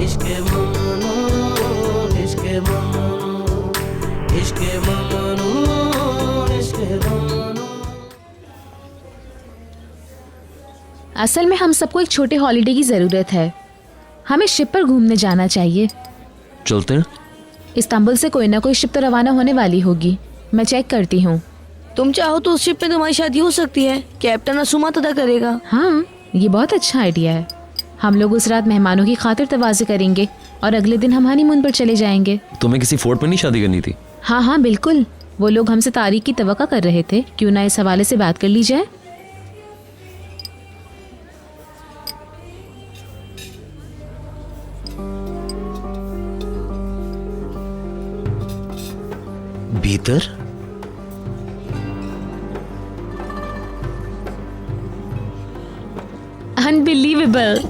इश्क ममनू, इश्क ममनू, इश्क ममनू, इश्क ममनू। असल में हम सबको एक छोटे हॉलिडे की ज़रूरत है। हमें शिप पर घूमने जाना चाहिए। चलते हैं। इस्तांबुल से कोई ना कोई शिप तो रवाना होने वाली होगी। मैं चेक करती हूँ। तुम चाहो तो उस शिप पे तुम्हारी शादी हो सकती है। कैप्टन असुमात अदा करेगा। हाँ, ये बहुत अच्छा आइडिया है। हम लोग उस रात मेहमानों की खातिर तवाज़े करेंगे और अगले दिन हम हनीमून पर चले जाएंगे। तुम्हें किसी फोर्ट में नहीं शादी करनी थी? हाँ हाँ बिल्कुल। वो लोग हमसे तारीख की तवक्का कर रहे थे। क्यों ना इस हवाले से बात कर ली जाए। भीतर? अनबिलीवेबल।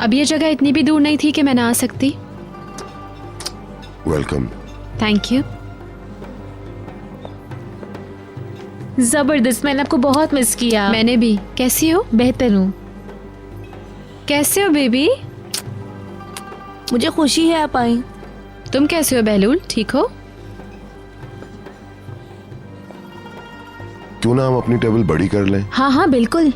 अब ये जगह इतनी भी दूर नहीं थी कि मैं ना आ सकती। वेलकम। Thank you. जबरदस्त, मैंने आपको बहुत मिस किया। मैंने भी। कैसी हो? बेहतर हूँ। कैसे हो बेबी? मुझे खुशी है आप आई। तुम कैसे हो बहलूल? ठीक हो? क्यों ना हम अपनी टेबल बड़ी कर लें? हाँ हाँ बिल्कुल।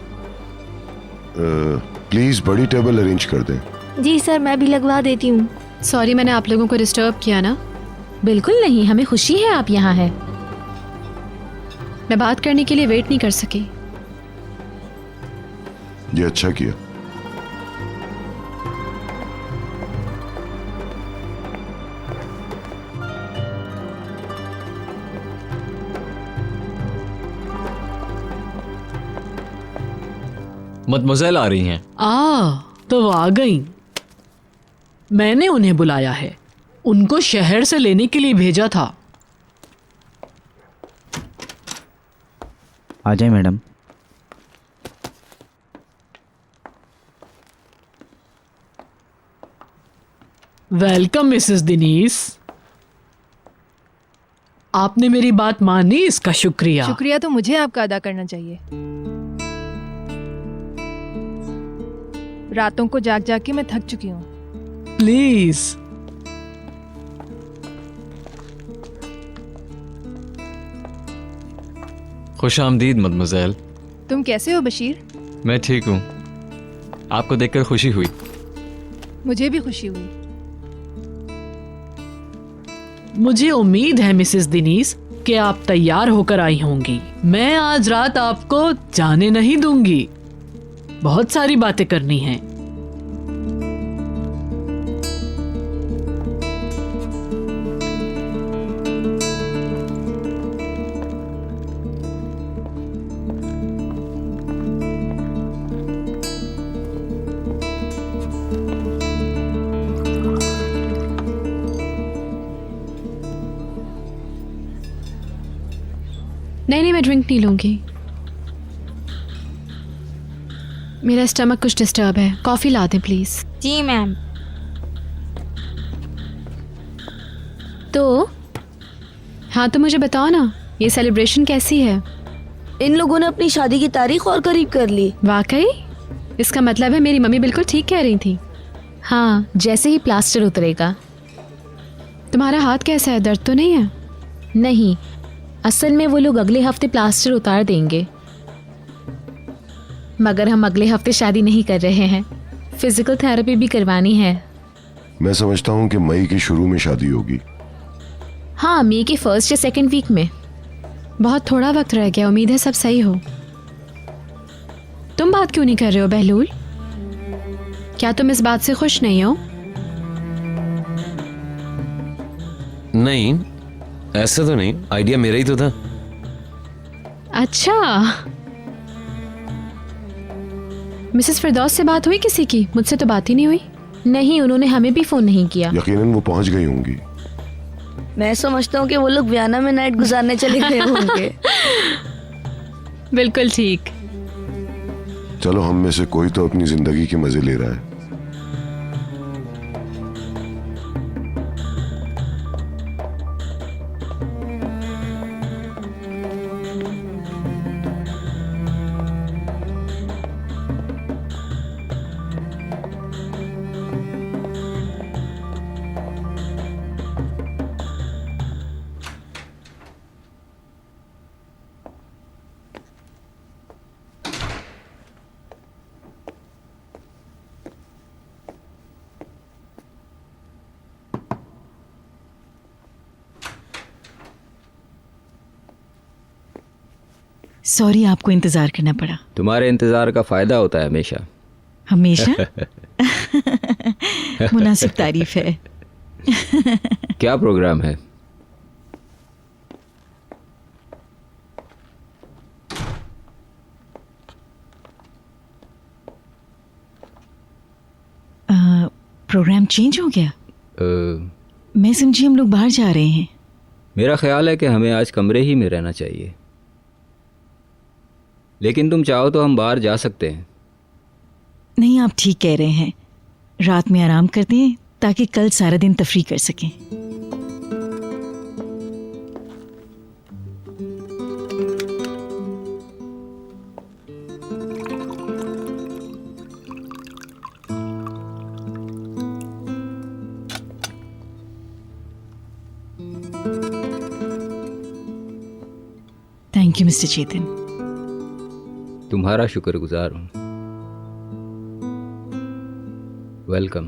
प्लीज बड़ी टेबल अरेंज कर दें। जी सर, मैं भी लगवा देती हूँ। सॉरी मैंने आप लोगों को डिस्टर्ब किया ना। बिल्कुल नहीं, हमें खुशी है आप यहाँ हैं। मैं बात करने के लिए वेट नहीं कर सकी। ये अच्छा किया। मदमोज़ेल आ रही हैं। तो वो आ गई। मैंने उन्हें बुलाया है। उनको शहर से लेने के लिए भेजा था। आ जाए मैडम। Welcome Mrs दिनीस। आपने मेरी बात मानी, इसका शुक्रिया। शुक्रिया तो मुझे आपका अदा करना चाहिए। रातों को जाग जाग के मैं थक चुकी हूँ। प्लीज। खुश आमदीद मदमोज़ेल। तुम कैसे हो बशीर? मैं ठीक हूँ। आपको देखकर खुशी हुई। मुझे भी खुशी हुई। मुझे उम्मीद है मिसेस दिनीस कि आप तैयार होकर आई होंगी। मैं आज रात आपको जाने नहीं दूंगी। बहुत सारी बातें करनी हैं। नहीं, मैं ड्रिंक नहीं लूंगी। मेरा स्टमक कुछ डिस्टर्ब है। कॉफी ला दें प्लीज। Ji ma'am. तो हाँ, तो मुझे बताओ ना, ये सेलिब्रेशन कैसी है? इन लोगों ने अपनी शादी की तारीख और करीब कर ली। वाकई? इसका मतलब है मेरी मम्मी बिल्कुल ठीक कह रही थी। हाँ, जैसे ही प्लास्टर उतरेगा। तुम्हारा हाथ कैसा है? दर्द तो नहीं है? नहीं, असल में वो लोग अगले हफ्ते प्लास्टर उतार देंगे। मगर हम अगले हफ्ते शादी नहीं कर रहे हैं। फिजिकल थेरेपी भी करवानी है। मैं समझता हूँ कि मई के शुरू में शादी होगी। हाँ, मई के फर्स्ट या सेकंड वीक में। बहुत थोड़ा वक्त रह गया। उम्मीद है सब सही हो। तुम बात क्यों नहीं कर रहे हो बहलूल? क्या तुम इस बात से खुश नहीं हो? नहीं, ऐसा तो नहीं। आइडिया मेरा ही तो था। अच्छा, मिसेस फिरदौस से बात हुई किसी की? मुझसे तो बात ही नहीं हुई। नहीं, उन्होंने हमें भी फोन नहीं किया। यकीनन वो पहुंच गई होंगी। मैं समझता हूँ कि वो लोग वियना में नाइट गुजारने चले गए होंगे। बिल्कुल ठीक। चलो, हम में से कोई तो अपनी जिंदगी के मजे ले रहा है। सॉरी आपको इंतज़ार करना पड़ा। तुम्हारे इंतज़ार का फ़ायदा होता है हमेशा। हमेशा मुनासिब तारीफ है। क्या प्रोग्राम है? प्रोग्राम चेंज हो गया? मैं समझी हम लोग बाहर जा रहे हैं। मेरा ख्याल है कि हमें आज कमरे ही में रहना चाहिए, लेकिन तुम चाहो तो हम बाहर जा सकते हैं। नहीं, आप ठीक कह रहे हैं। रात में आराम करते हैं ताकि कल सारा दिन तफरी कर सकें। थैंक यू मिस्टर चेतन। तुम्हारा शुक्रगुजार हूँ। वेलकम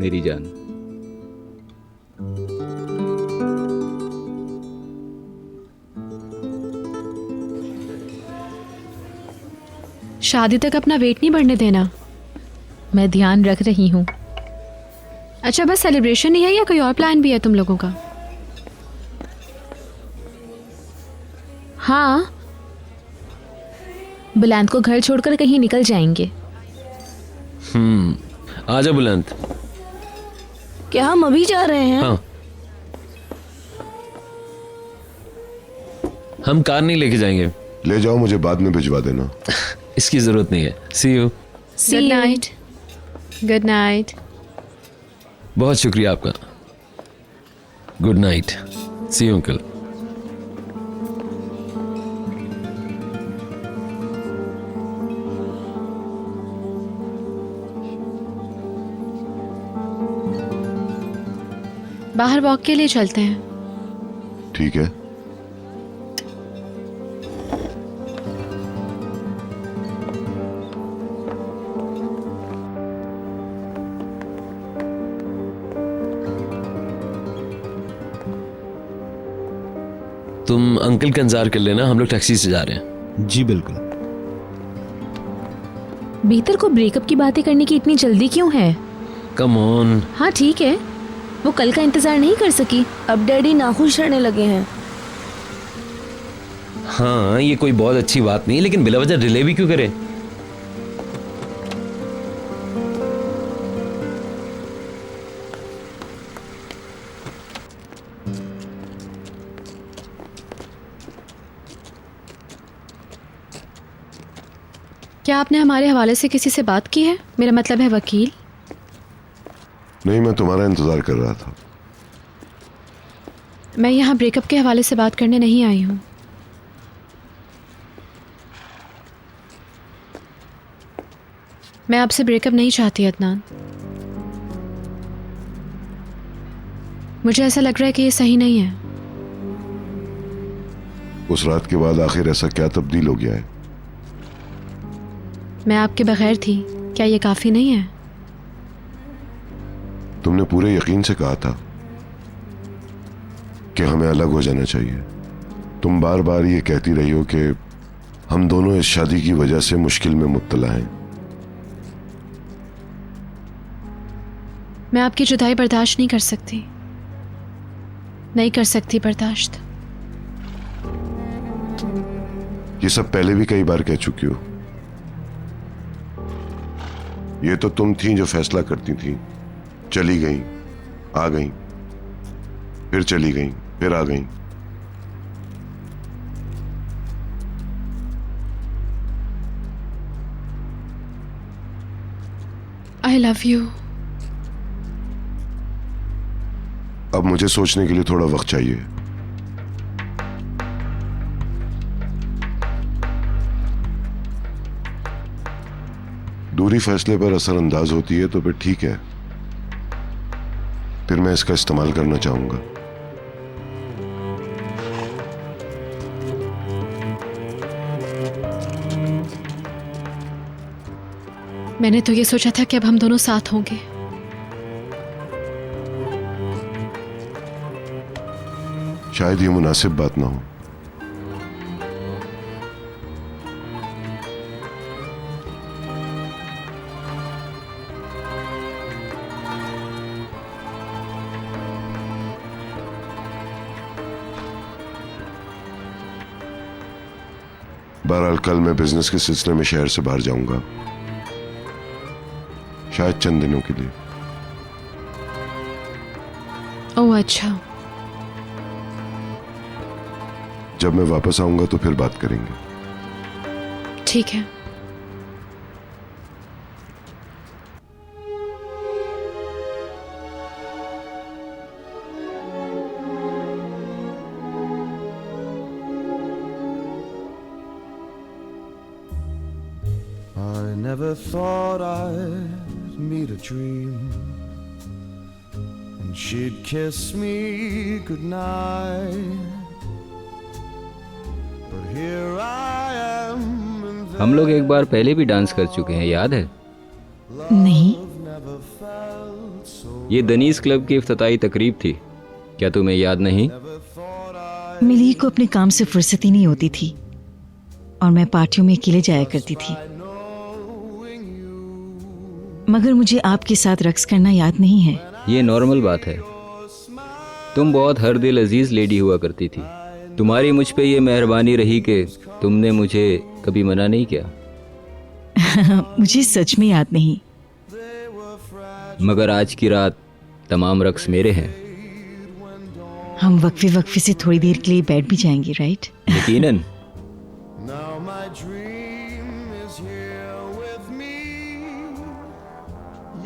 मेरी जान। शादी तक अपना वेट नहीं बढ़ने देना। मैं ध्यान रख रही हूँ। अच्छा, बस सेलिब्रेशन ही है या कोई और प्लान भी है तुम लोगों का? हाँ, बुलंद को घर छोड़कर कहीं निकल जाएंगे। आजा बुलंद। क्या हम अभी जा रहे हैं? हाँ, हम कार नहीं लेके जाएंगे। ले जाओ, मुझे बाद में भिजवा देना। इसकी जरूरत नहीं है। See you. Good night. Good night. बहुत शुक्रिया आपका। Good night. See you uncle. बाहर वॉक के लिए चलते हैं। ठीक है। तुम अंकल का इंतजार कर लेना, हम लोग टैक्सी से जा रहे हैं। जी बिल्कुल। भीतर को ब्रेकअप की बातें करने की इतनी जल्दी क्यों है? Come on. हाँ ठीक है, वो कल का इंतजार नहीं कर सकी। अब डैडी नाखुश रहने लगे हैं। हाँ, ये कोई बहुत अच्छी बात नहीं, लेकिन बिला वजह डिले भी क्यों करे? क्या आपने हमारे हवाले से किसी से बात की है? मेरा मतलब है वकील। नहीं, मैं तुम्हारा इंतजार कर रहा था। मैं यहाँ ब्रेकअप के हवाले से बात करने नहीं आई हूँ। मैं आपसे ब्रेकअप नहीं चाहती अदनान। मुझे ऐसा लग रहा है कि ये सही नहीं है। उस रात के बाद आखिर ऐसा क्या तब्दील हो गया है? मैं आपके बगैर थी, क्या ये काफी नहीं है? तुमने पूरे यकीन से कहा था कि हमें अलग हो जाना चाहिए। तुम बार बार ये कहती रही हो कि हम दोनों इस शादी की वजह से मुश्किल में मुब्तला हैं। मैं आपकी जुदाई बर्दाश्त नहीं कर सकती, नहीं कर सकती बर्दाश्त। ये सब पहले भी कई बार कह चुकी हो। ये तो तुम थी जो फैसला करती थी, चली गई, आ गई, फिर चली गई, फिर आ गई। I love you. अब मुझे सोचने के लिए थोड़ा वक्त चाहिए। दूरी फैसले पर असरअंदाज होती है तो फिर ठीक है, फिर मैं इसका इस्तेमाल करना चाहूंगा। मैंने तो ये सोचा था कि अब हम दोनों साथ होंगे। शायद ये मुनासिब बात ना हो। बहरहाल कल मैं बिजनेस के सिलसिले में शहर से बाहर जाऊंगा, शायद चंद दिनों के लिए। ओह अच्छा, जब मैं वापस आऊंगा तो फिर बात करेंगे। ठीक है। I never thought I'd meet a dream and she'd kiss me goodnight, but here I am and हम लोग एक बार पहले भी डांस कर चुके हैं, याद है? नहीं, never felt so. ये दनीस क्लब की इफ्तिताई तकरीब थी, क्या तुम्हें याद नहीं? मिली को अपने काम से फुर्सत ही नहीं होती थी और मैं पार्टियों में अकेले जाया करती थी। मगर मुझे आपके साथ रक्स करना याद नहीं है। ये नॉर्मल बात है, तुम बहुत हर दिल अजीज लेडी हुआ करती थी। तुम्हारी मुझ पे ये मेहरबानी रही कि तुमने मुझे कभी मना नहीं किया। मुझे सच में याद नहीं। मगर आज की रात तमाम रक्स मेरे हैं। हम वक्फे से थोड़ी देर के लिए बैठ भी जाएंगे, राइट? यकीनन। Now my dream is here with me,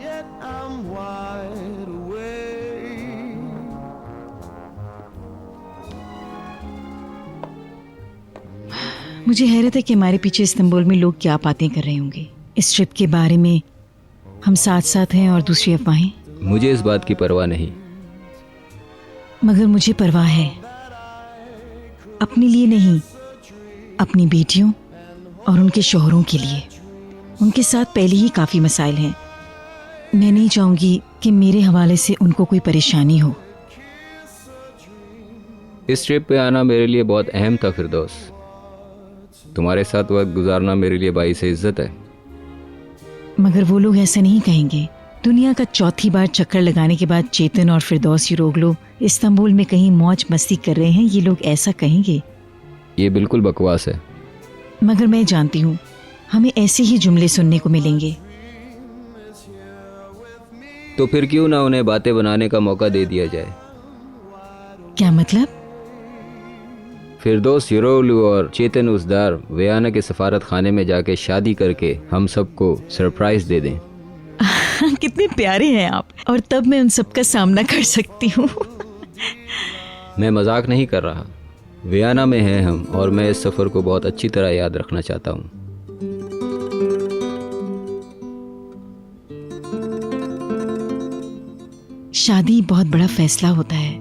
yet I'm wide awake. मुझे हैरत है कि हमारे पीछे इस्तांबुल में लोग क्या बातें कर रहे होंगे इस ट्रिप के बारे में। हम साथ साथ हैं और दूसरी अफवाहें। मुझे इस बात की परवाह नहीं। मगर मुझे परवाह है, अपने लिए नहीं, अपनी बेटियों और उनके शौहरों के लिए। उनके साथ पहले ही काफ़ी मसाइल हैं। मैं नहीं चाहूँगी कि मेरे हवाले से उनको कोई परेशानी हो। इस ट्रिप पे आना मेरे लिए बहुत अहम था फिरदौस। तुम्हारे साथ वक्त गुजारना मेरे लिए बाइस इज्जत है। मगर वो लोग ऐसा नहीं कहेंगे। दुनिया का चौथी बार चक्कर लगाने के बाद चेतन और फिरदौस यूरोग्लो इस्तांबुल में कहीं मौज मस्ती कर रहे हैं, ये लोग ऐसा कहेंगे? ये बिल्कुल बकवास है। मगर मैं जानती हूँ हमें ऐसे ही जुमले सुनने को मिलेंगे। तो फिर क्यों ना उन्हें बातें बनाने का मौका दे दिया जाए? क्या मतलब? फिरदौस यूरोग्लू और चेतन उजदार वियना के सफारत खाने में जाके शादी करके हम सबको सरप्राइज दे दें। कितने प्यारे हैं आप, और तब मैं उन सब का सामना कर सकती हूँ। मैं मजाक नहीं कर रहा। वियना में हैं हम और मैं इस सफ़र को बहुत अच्छी तरह याद रखना चाहता हूँ। शादी बहुत बड़ा फैसला होता है।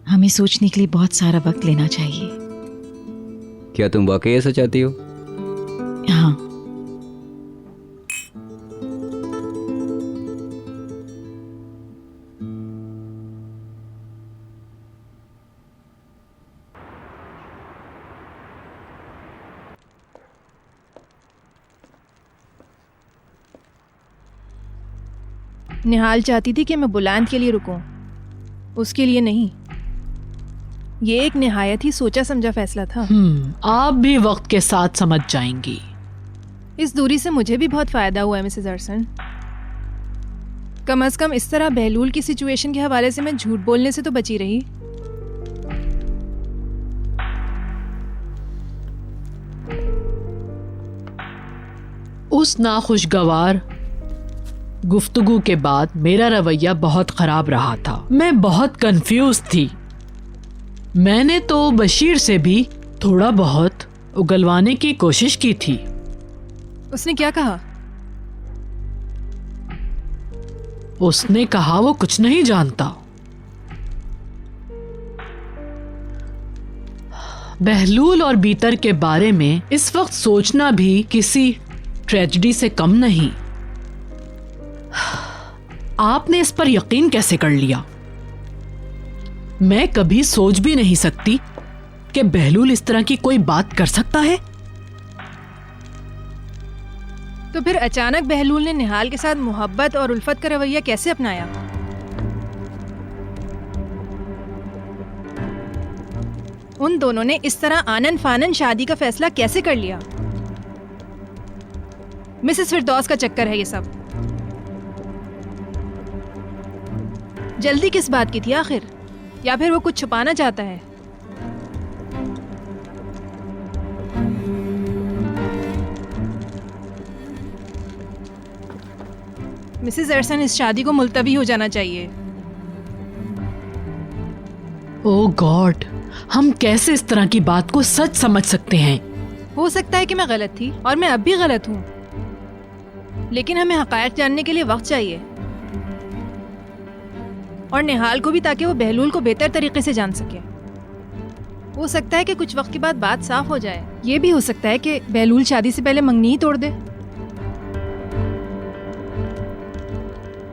हमें सोचने के लिए बहुत सारा वक्त लेना चाहिए। क्या तुम वाकई ऐसा चाहती हो? हाँ। निहाल चाहती थी कि मैं बुलंद के लिए रुकूं, उसके लिए नहीं। ये एक निहायत ही सोचा समझा फैसला था। आप भी वक्त के साथ समझ जाएंगी। इस दूरी से मुझे भी बहुत फायदा हुआ है मिसेस अरसन। कम से कम इस तरह बहलूल की सिचुएशन के हवाले से मैं झूठ बोलने से तो बची रही। उस नाखुशगवार गुफ्तगू के बाद मेरा रवैया बहुत खराब रहा था। मैं बहुत कंफ्यूज थी। मैंने तो बशीर से भी थोड़ा बहुत उगलवाने की कोशिश की थी। उसने क्या कहा? उसने कहा वो कुछ नहीं जानता। बहलूल और बीतर के बारे में इस वक्त सोचना भी किसी ट्रेजेडी से कम नहीं। आपने इस पर यकीन कैसे कर लिया? मैं कभी सोच भी नहीं सकती कि बहलूल इस तरह की कोई बात कर सकता है। तो फिर अचानक बहलूल ने निहाल के साथ मोहब्बत और उल्फत का रवैया कैसे अपनाया? उन दोनों ने इस तरह आनन फानन शादी का फैसला कैसे कर लिया? मिसेस फिरदौस का चक्कर है ये सब। जल्दी किस बात की थी आखिर? या फिर वो कुछ छुपाना चाहता है? मिसेस एरसन, इस शादी को मुलतवी हो जाना चाहिए। ओ गॉड, हम कैसे इस तरह की बात को सच समझ सकते हैं? हो सकता है कि मैं गलत थी और मैं अब भी गलत हूँ, लेकिन हमें हकायक जानने के लिए वक्त चाहिए, और निहाल को भी, ताकि वो बहलूल को बेहतर तरीके से जान सके। हो सकता है कि कुछ वक्त के बाद बात साफ हो जाए। ये भी हो सकता है कि बहलूल शादी से पहले मंगनी ही तोड़ दे।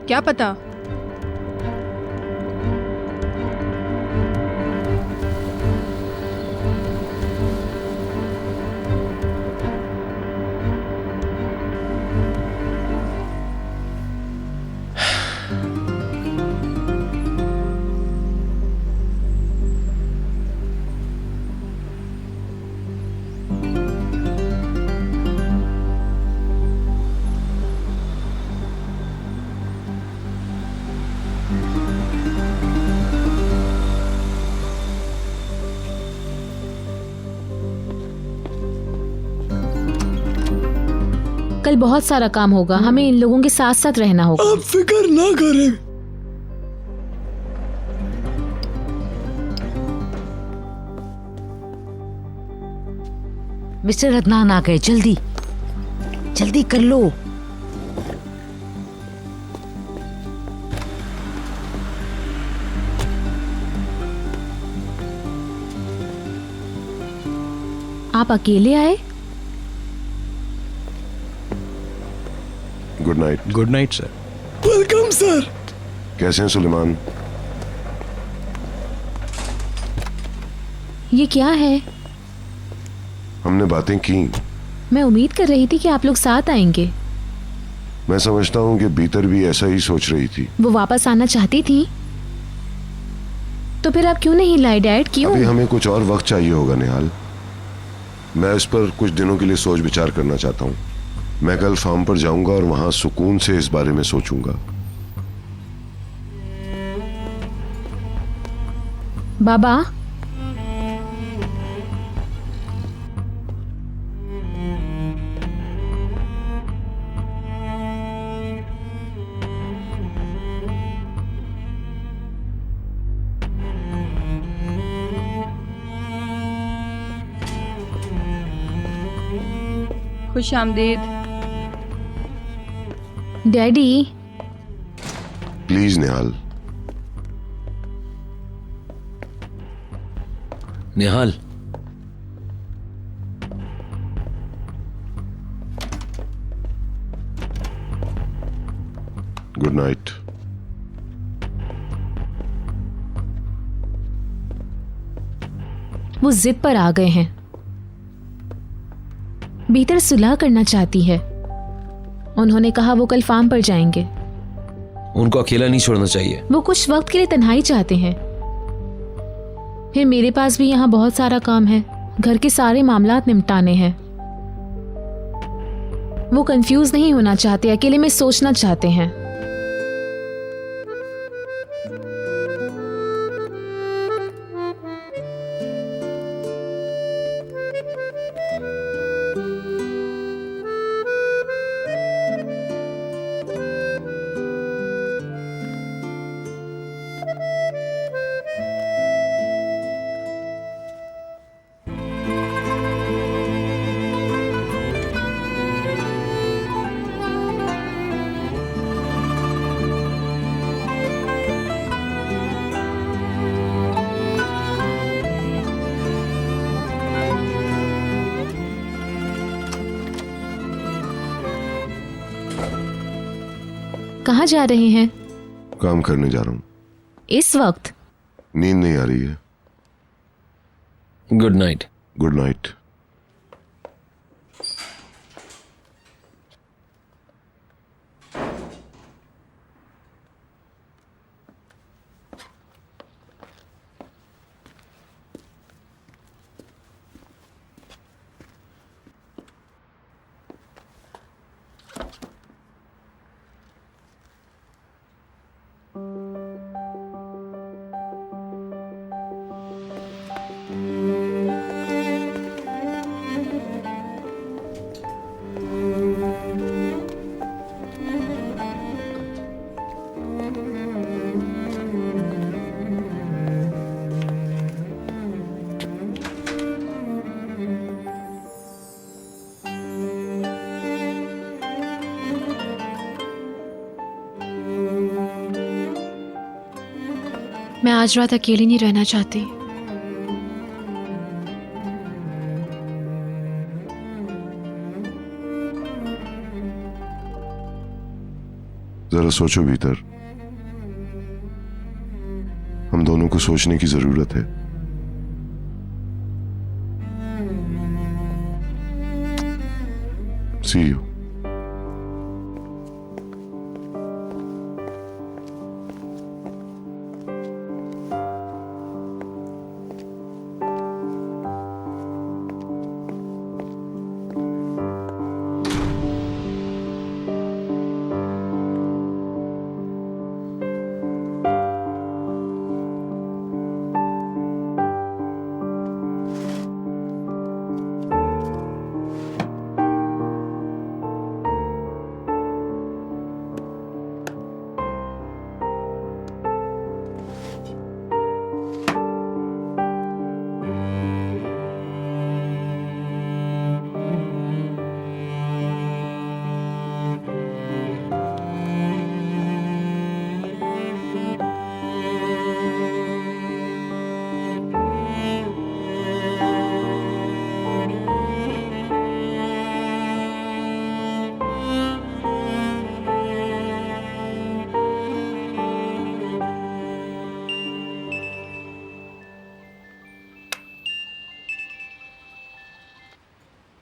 क्या पता। कल बहुत सारा काम होगा, हमें इन लोगों के साथ साथ रहना होगा। आप फिक्र ना करें। मिस्टर अदनान आ गए, जल्दी जल्दी कर लो। आप अकेले आए? Good night. Good night sir. Welcome sir. कैसे हैं सुलेमान? ये क्या है? हमने बातें की। मैं उम्मीद कर रही थी कि आप लोग साथ आएंगे। मैं समझता हूँ कि भीतर भी ऐसा ही सोच रही थी। वो वापस आना चाहती थी, तो फिर आप क्यों नहीं लाए डैड? क्यों? अभी हमें कुछ और वक्त चाहिए होगा निहाल। मैं इस पर कुछ दिनों के लिए सोच विचार करना चाहता हूँ। मैं कल फार्म पर जाऊंगा और वहां सुकून से इस बारे में सोचूंगा। बाबा, खुश आमदीद। Daddy, please Nihal. Nihal, good night. वो जिद पर आ गए हैं। भीतर सुलह करना चाहती है। उन्होंने कहा वो कल फार्म पर जाएंगे। उनको अकेला नहीं छोड़ना चाहिए। वो कुछ वक्त के लिए तन्हाई चाहते हैं। फिर मेरे पास भी यहाँ बहुत सारा काम है, घर के सारे मामलात निपटाने हैं। वो कंफ्यूज नहीं होना चाहते, अकेले में सोचना चाहते हैं। कहाँ जा रहे हैं? काम करने जा रहा हूँ। इस वक्त? नींद नहीं आ रही है। Good night. Good night. मैं आज रात अकेली नहीं रहना चाहती। जरा सोचो भीतर, हम दोनों को सोचने की जरूरत है। See you.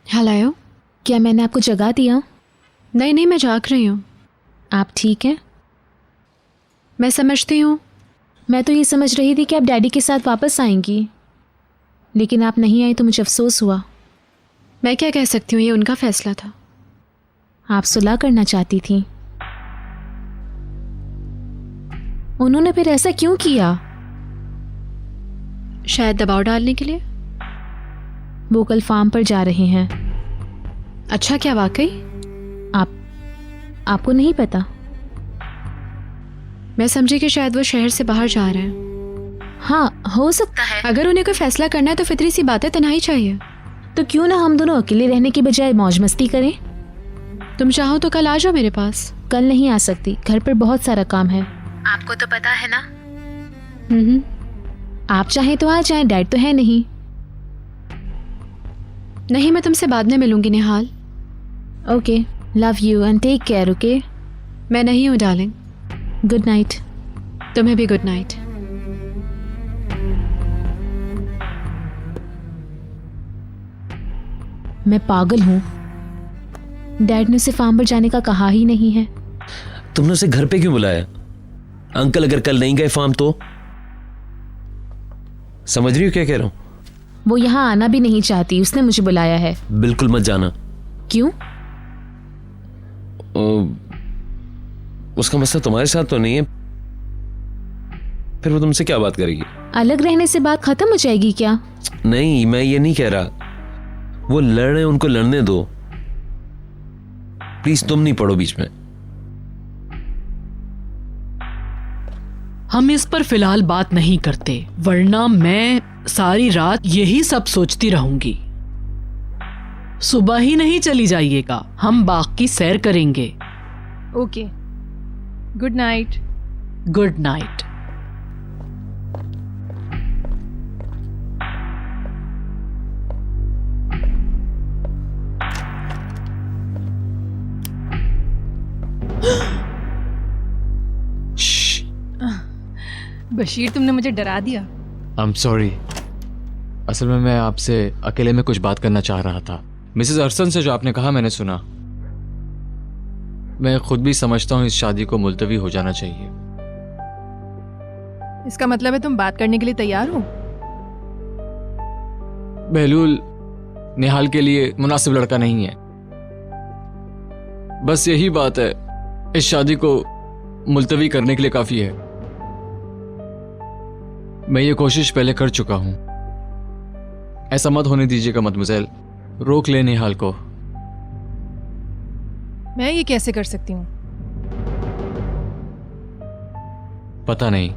हेलो, क्या मैंने आपको जगा दिया? नहीं नहीं, मैं जाग रही हूँ। आप ठीक हैं? मैं समझती हूँ। मैं तो ये समझ रही थी कि आप डैडी के साथ वापस आएंगी, लेकिन आप नहीं आई तो मुझे अफसोस हुआ। मैं क्या कह सकती हूँ, ये उनका फैसला था। आप सुलह करना चाहती थी, उन्होंने फिर ऐसा क्यों किया? शायद दबाव डालने के लिए। वो कल फार्म पर जा रहे हैं। अच्छा, क्या वाकई? आपको नहीं पता? मैं समझी कि शायद वो शहर से बाहर जा रहे हैं। हाँ, हो सकता है। अगर उन्हें कोई फैसला करना है तो फितरी सी बात है, तन्हाई चाहिए। तो क्यों ना हम दोनों अकेले रहने की बजाय मौज मस्ती करें? तुम चाहो तो कल आ जाओ मेरे पास। कल नहीं आ सकती, घर पर बहुत सारा काम है। आपको तो पता है ना। आप चाहें तो आ जाएं, डैड तो है नहीं। नहीं, मैं तुमसे बाद में मिलूंगी Nihal. Okay, love you and take care. Okay, मैं नहीं हूँ डार्लिंग। Good night. तुम्हें भी गुड नाइट। मैं पागल हूँ। डैड ने उसे फार्म पर जाने का कहा ही नहीं है। तुमने उसे घर पे क्यों बुलाया? अंकल अगर कल नहीं गए फार्म तो? समझ रही हो क्या कह रहा हूं? वो यहाँ आना भी नहीं चाहती, उसने मुझे बुलाया है। बिल्कुल मत जाना। क्यों? उसका मसला तुम्हारे साथ तो नहीं है, फिर वो तुमसे क्या बात करेगी? अलग रहने से बात खत्म हो जाएगी क्या? नहीं, मैं ये नहीं कह रहा। वो लड़ रहे, उनको लड़ने दो। प्लीज तुम नहीं पड़ो बीच में। हम इस पर फिलहाल बात नहीं करते, वरना मैं सारी रात यही सब सोचती रहूंगी। सुबह ही नहीं चली जाइएगा, हम बाग की सैर करेंगे। Okay, good night. Good night. Bashir, तुमने मुझे डरा दिया। I'm sorry। असल में मैं आपसे अकेले में कुछ बात करना चाह रहा था। मिसेस अरसन से जो आपने कहा मैंने सुना। मैं खुद भी समझता हूँ इस शादी को मुलतवी हो जाना चाहिए। इसका मतलब है तुम बात करने के लिए तैयार हो? बहलूल निहाल के लिए मुनासिब लड़का नहीं है, बस यही बात है। इस शादी को मुलतवी करने के लिए काफी है। मैं ये कोशिश पहले कर चुका हूं। ऐसा मत होने दीजिएगा मदमुज़ेल, रोक ले निहाल को। मैं ये कैसे कर सकती हूँ? पता नहीं,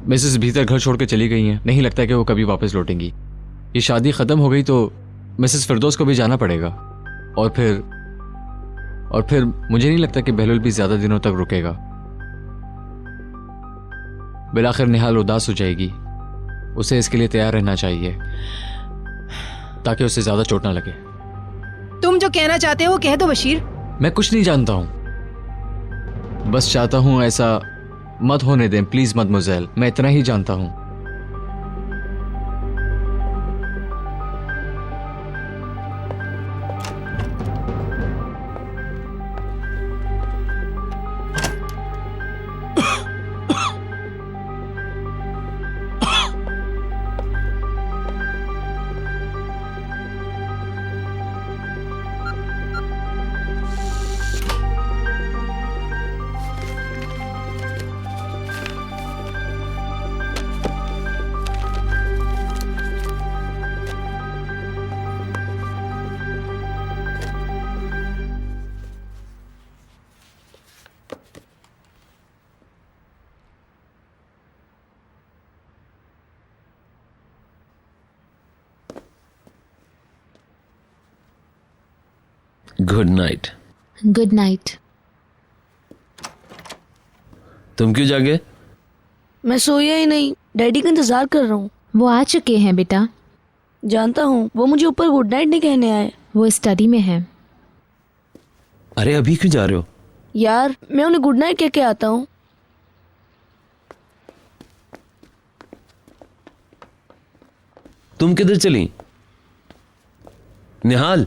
मिसेस भीतर घर छोड़ के चली गई हैं। नहीं लगता कि वो कभी वापस लौटेंगी। ये शादी खत्म हो गई तो मिसेस फिरदौस को भी जाना पड़ेगा, और फिर मुझे नहीं लगता कि बहलूल भी ज्यादा दिनों तक रुकेगा। बिलाखिर निहाल उदास हो जाएगी। उसे इसके लिए तैयार रहना चाहिए ताकि उसे ज्यादा चोट ना लगे। तुम जो कहना चाहते हो वो कह दो बशीर। मैं कुछ नहीं जानता हूं, बस चाहता हूं ऐसा मत होने दें प्लीज मदमुज़ेल, मैं इतना ही जानता हूं। Good night. Good night. तुम क्यों जागे? मैं सोया ही नहीं, डैडी का इंतजार कर रहा हूँ। वो आ चुके हैं बेटा। जानता हूँ, वो मुझे ऊपर गुड नाइट नहीं कहने आए। वो स्टडी में है। अरे अभी क्यों जा रहे हो? यार मैं उन्हें गुड नाइट कह के आता हूँ। तुम किधर चली? निहाल,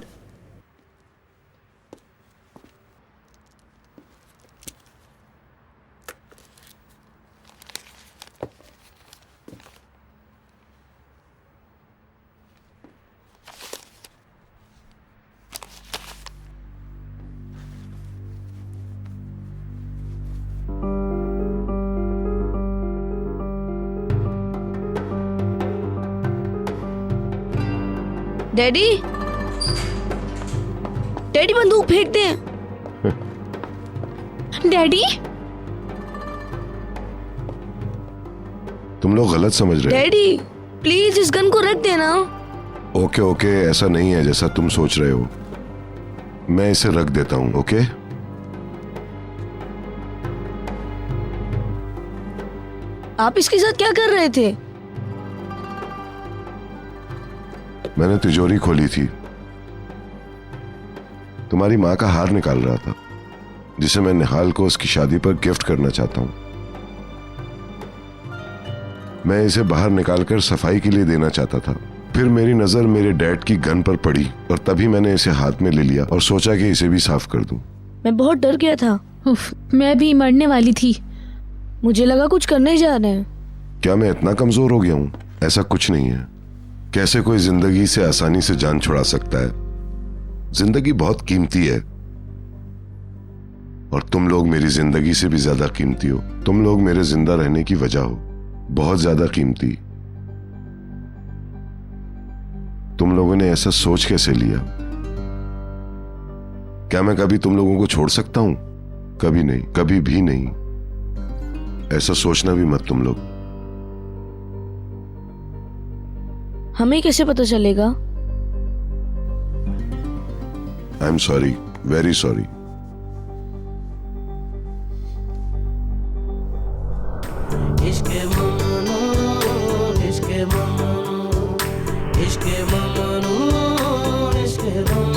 डैडी, डैडी बंदूक फेंक दें। डैडी, तुम लोग गलत समझ रहे डैडी प्लीज इस गन को रख देना। हो। ओके ओके, ऐसा नहीं है जैसा तुम सोच रहे हो। मैं इसे रख देता हूं, ओके? आप इसके साथ क्या कर रहे थे? मैंने तिजोरी खोली थी, तुम्हारी माँ का हार निकाल रहा था जिसे मैं निहाल को उसकी शादी पर गिफ्ट करना चाहता हूं। मैं इसे बाहर निकालकर सफाई के लिए देना चाहता था, फिर मेरी नजर मेरे डैड की गन पर पड़ी और तभी मैंने इसे हाथ में ले लिया और सोचा कि इसे भी साफ कर दूं। मैं बहुत डर गया था। उफ, मैं भी मरने वाली थी। मुझे लगा कुछ करने ही जा रहे हैं। क्या मैं इतना कमजोर हो गया हूं? ऐसा कुछ नहीं है। कैसे कोई जिंदगी से आसानी से जान छुड़ा सकता है? जिंदगी बहुत कीमती है और तुम लोग मेरी जिंदगी से भी ज्यादा कीमती हो। तुम लोग मेरे जिंदा रहने की वजह हो, बहुत ज्यादा कीमती। तुम लोगों ने ऐसा सोच कैसे लिया? क्या मैं कभी तुम लोगों को छोड़ सकता हूं? कभी नहीं, कभी भी नहीं। ऐसा सोचना भी मत तुम लोग। हमें कैसे पता चलेगा? I am sorry, very sorry. इश्के ममनू, इश्के ममनू, इश्के ममनू, इश्के ममनू।